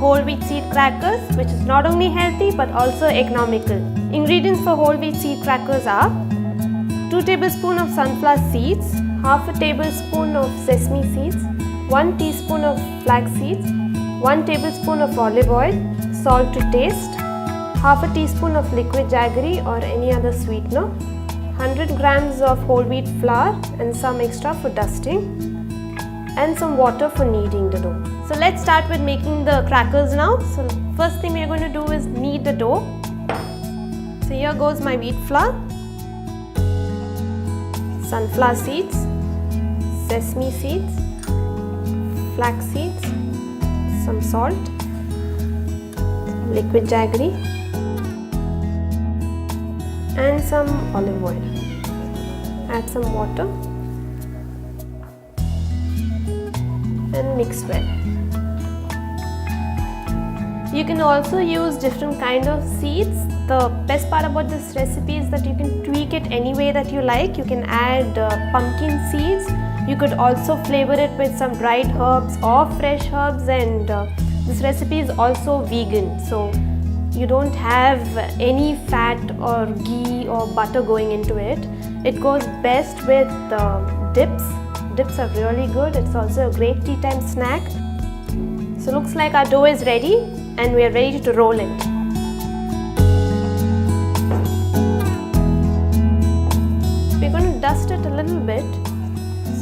whole wheat seed crackers, which is not only healthy but also economical. Ingredients for whole wheat seed crackers are 2 tablespoons of sunflower seeds, half a tablespoon of sesame seeds, 1 teaspoon of flax seeds, 1 tablespoon of olive oil, salt to taste, half a teaspoon of liquid jaggery or any other sweetener, 100 grams of whole wheat flour and some extra for dusting, and some water for kneading the dough. So let's start with making the crackers now. So first thing we are going to do is knead the dough. So here goes my wheat flour, sunflower seeds, sesame seeds, flax seeds, some salt, liquid jaggery and some olive oil. Add some water and mix well. You can also use different kind of seeds. The best part about this recipe is that you can tweak it any way that you like. You can add pumpkin seeds. You could also flavor it with some dried herbs or fresh herbs, and this recipe is also vegan, so you don't have any fat or ghee or butter going into it. It goes best with dips. Dips are really good. It's also a great tea time snack. So looks like our dough is ready and we are ready to roll it. We're going to dust it a little bit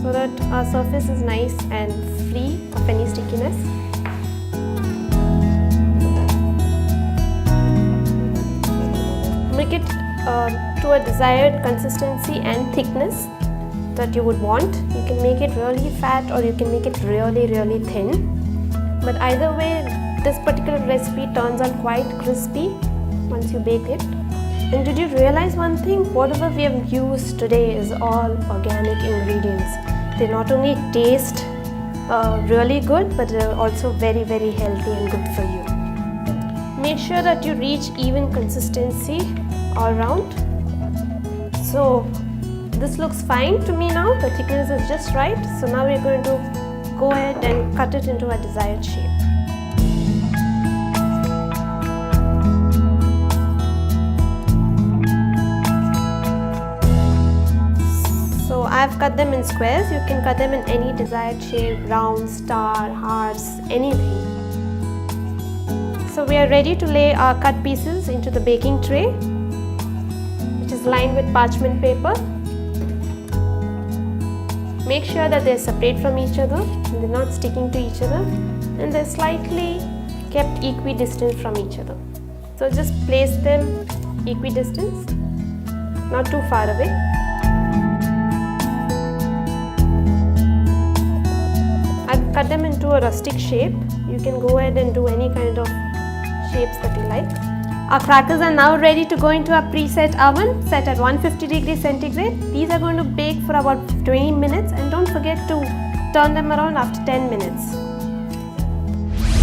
so that our surface is nice and free of any stickiness. Make it to a desired consistency and thickness that you would want. You can make it really fat or you can make it really thin. But either way, this particular recipe turns out quite crispy once you bake it. And did you realize one thing? Whatever we have used today is all organic ingredients. They not only taste really good, but they're also very healthy and good for you. Make sure that you reach even consistency all around. So this looks fine to me now. The thickness is just right. So now we're going to go ahead and cut it into a desired shape. So I've cut them in squares. You can cut them in any desired shape, round, star, hearts, anything. So we are ready to lay our cut pieces into the baking tray, which is lined with parchment paper. Make sure that they're separate from each other and they're not sticking to each other, and they're slightly kept equidistant from each other. So just place them equidistant, not too far away. I've cut them into a rustic shape. You can go ahead and do any kind of shapes that you like. Our crackers are now ready to go into our preset oven set at 150 degrees centigrade. These are going to bake for about 20 minutes, and don't forget to turn them around after 10 minutes.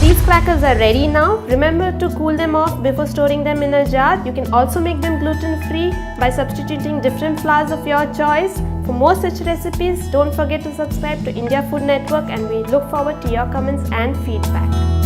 These crackers are ready now. Remember to cool them off before storing them in a jar. You can also make them gluten-free by substituting different flours of your choice. For more such recipes, don't forget to subscribe to India Food Network, and we look forward to your comments and feedback.